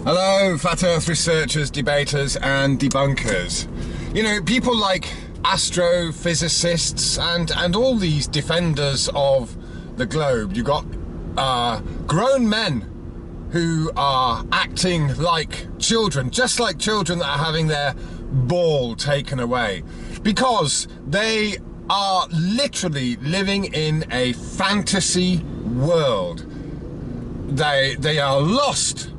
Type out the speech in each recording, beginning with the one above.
Hello, flat earth researchers, debaters and debunkers. You know, people like astrophysicists and all these defenders of the globe. You've got grown men who are acting like children, just like children that are having their ball taken away, because they are literally living in a fantasy world. They are lost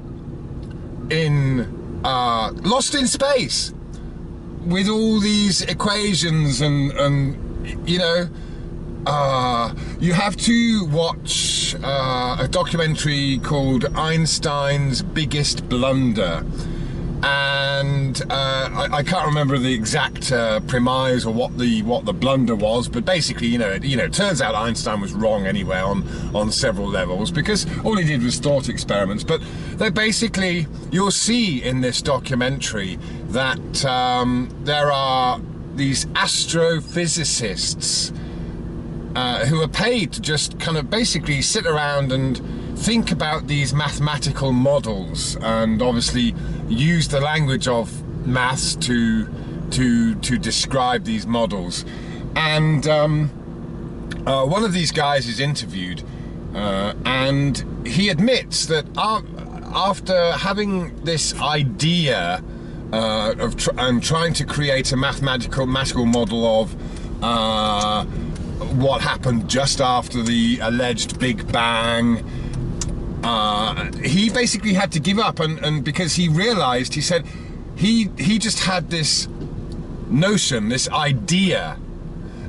in space with all these equations and you know, you have to watch a documentary called Einstein's Biggest Blunder, and I can't remember the exact premise or what the blunder was, but basically, you know, it turns out Einstein was wrong anyway on several levels, because all he did was thought experiments. But they basically, you'll see in this documentary that there are these astrophysicists who are paid to just kind of basically sit around and think about these mathematical models, and obviously use the language of maths to describe these models. And one of these guys is interviewed, and he admits that after having this idea of trying to create a mathematical model of what happened just after the alleged Big Bang, he basically had to give up, and because he realized, he said he just had this notion, this idea,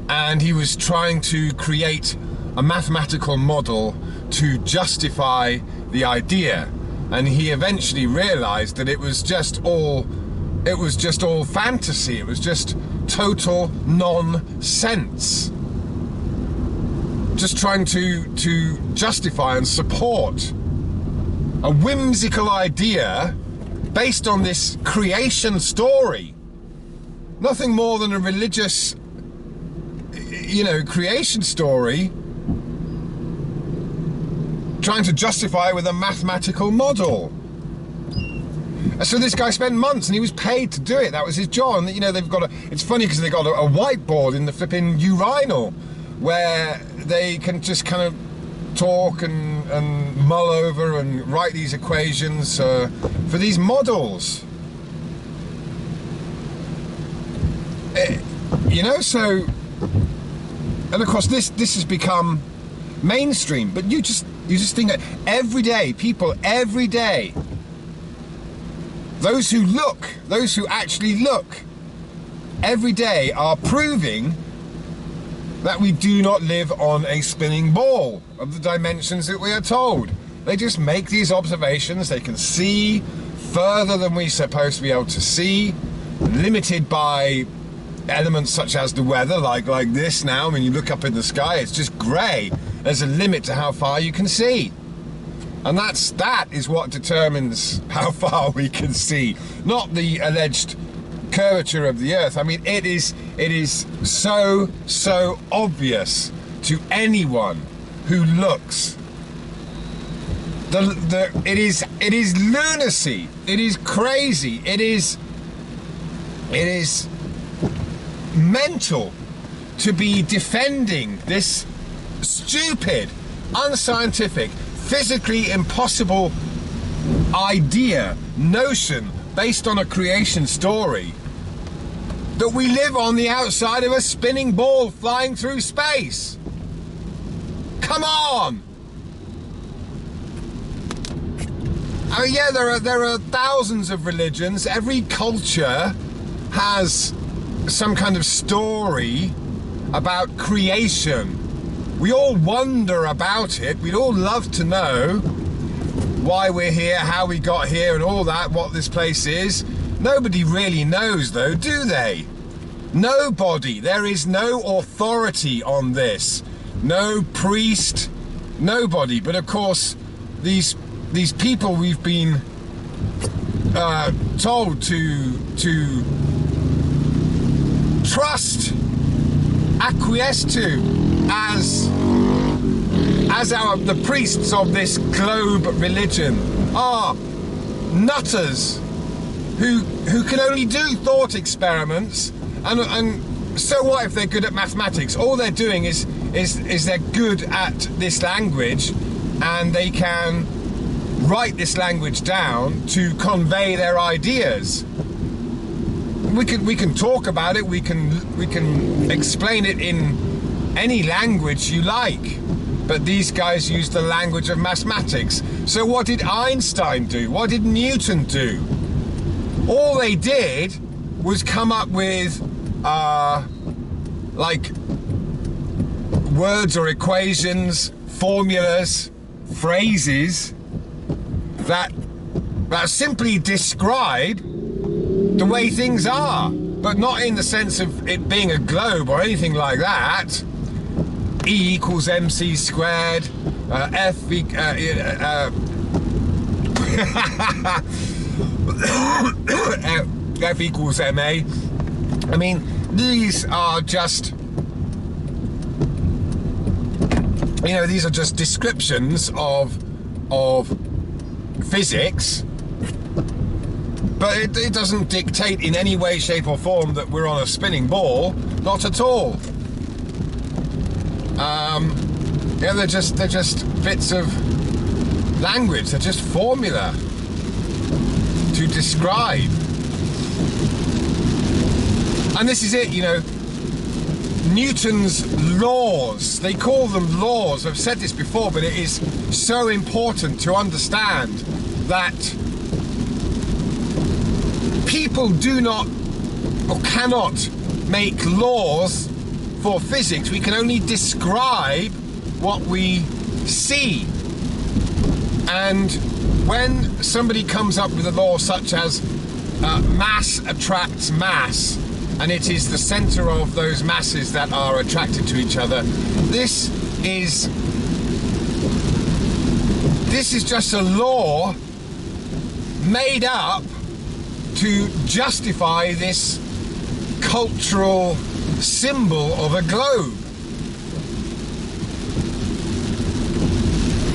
and he was trying to create a mathematical model to justify the idea, and he eventually realized that it was just all fantasy. It was just total nonsense, just trying to justify and support a whimsical idea based on this creation story. Nothing more than a religious, you know, creation story, trying to justify it with a mathematical model. And so this guy spent months, and he was paid to do it. That was his job. And you know, it's funny because they've got a whiteboard in the flipping urinal where they can just kind of talk and mull over and write these equations for these models. You know, so, and of course this has become mainstream, but you just think that every day, people every day, those who actually look every day are proving that we do not live on a spinning ball of the dimensions that we are told. They just make these observations. They can see further than we're supposed to be able to see, limited by elements such as the weather, like this now. When you look up in the sky, it's just grey. There's a limit to how far you can see. And that is what determines how far we can see, not the alleged curvature of the earth. I mean, it is so obvious to anyone who looks. It is lunacy. It is crazy. It is mental to be defending this stupid, unscientific, physically impossible idea, notion based on a creation story, that we live on the outside of a spinning ball flying through space. Come on! I mean, yeah, there are thousands of religions. Every culture has some kind of story about creation. We all wonder about it. We'd all love to know why we're here, how we got here, and all that, what this place is. Nobody really knows, though, do they? Nobody. There is no authority on this. No priest, nobody. But of course, these people we've been told to trust, acquiesce to, as the priests of this globe religion are nutters who can only do thought experiments, and so what if they're good at mathematics? All they're doing is they're good at this language, and they can write this language down to convey their ideas. We can talk about it, we can explain it in any language you like, but these guys use the language of mathematics. So what did Einstein do? What did Newton do? All they did was come up with like words or equations, formulas, phrases that simply describe the way things are, but not in the sense of it being a globe or anything like that. E equals mc squared, F equals ma. I mean, these are just, you know, these are just descriptions of physics, but it doesn't dictate in any way, shape or form that we're on a spinning ball. Not at all. Yeah, they're just bits of language. They're just formula to describe. And this is it, you know, Newton's laws. They call them laws. I've said this before, but it is so important to understand that people do not or cannot make laws for physics. We can only describe what we see. And when somebody comes up with a law such as mass attracts mass, and it is the center of those masses that are attracted to each other, this is just a law made up to justify this cultural symbol of a globe.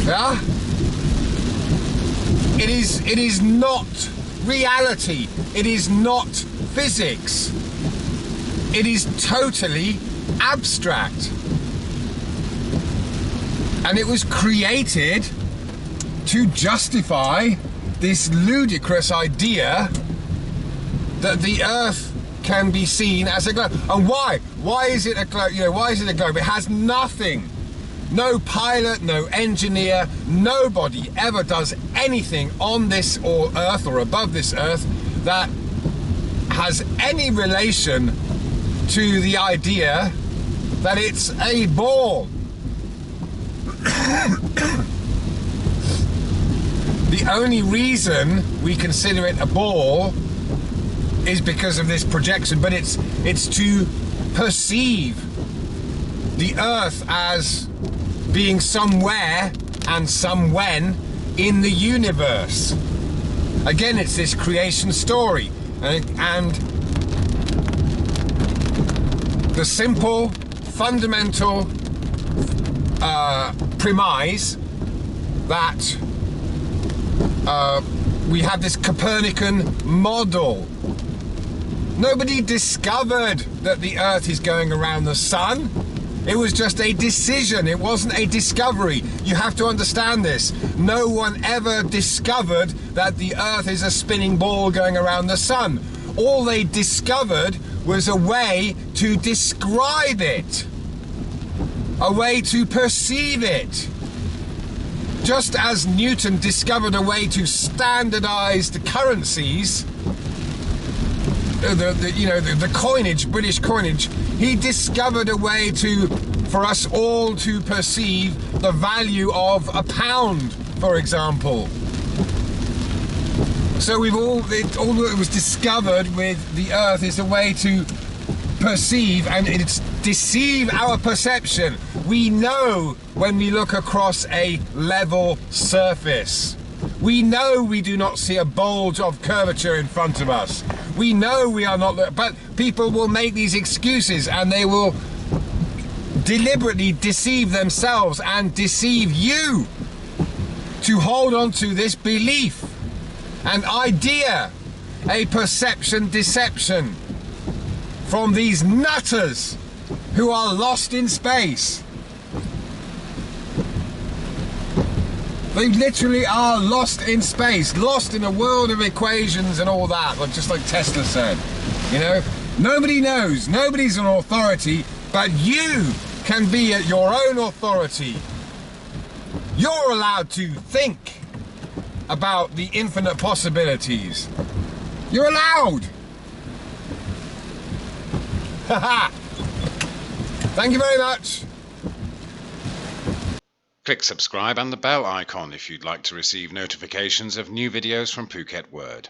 Yeah? It is not reality. It is not physics. It is totally abstract. And it was created to justify this ludicrous idea that the Earth can be seen as a globe. And why? Why is it a globe? You know, why is it a globe? It has nothing. No pilot, no engineer, nobody ever does anything on this or Earth or above this Earth that has any relation to the idea that it's a ball. The only reason we consider it a ball is because of this projection, but it's to perceive the Earth as being somewhere and somewhen in the universe. Again, it's this creation story, and the simple, fundamental premise that we have this Copernican model. Nobody discovered that the Earth is going around the sun. It was just a decision. It wasn't a discovery. You have to understand this. No one ever discovered that the Earth is a spinning ball going around the sun. All they discovered was a way to describe it, a way to perceive it. Just as Newton discovered a way to standardize the currencies, the coinage, British coinage, he discovered a way for us all to perceive the value of a pound, for example. So all that was discovered with the Earth is a way to perceive, and it's deceive our perception. We know when we look across a level surface. We know we do not see a bulge of curvature in front of us. We know we are not, but people will make these excuses, and they will deliberately deceive themselves and deceive you to hold on to this belief an idea, a perception deception from these nutters who are lost in space. They literally are lost in space, lost in a world of equations and all that, just like Tesla said. You know, nobody knows, nobody's an authority, but you can be at your own authority. You're allowed to think about the infinite possibilities. You're allowed. Haha. Thank you very much. Click subscribe and the bell icon if you'd like to receive notifications of new videos from Phuket Word.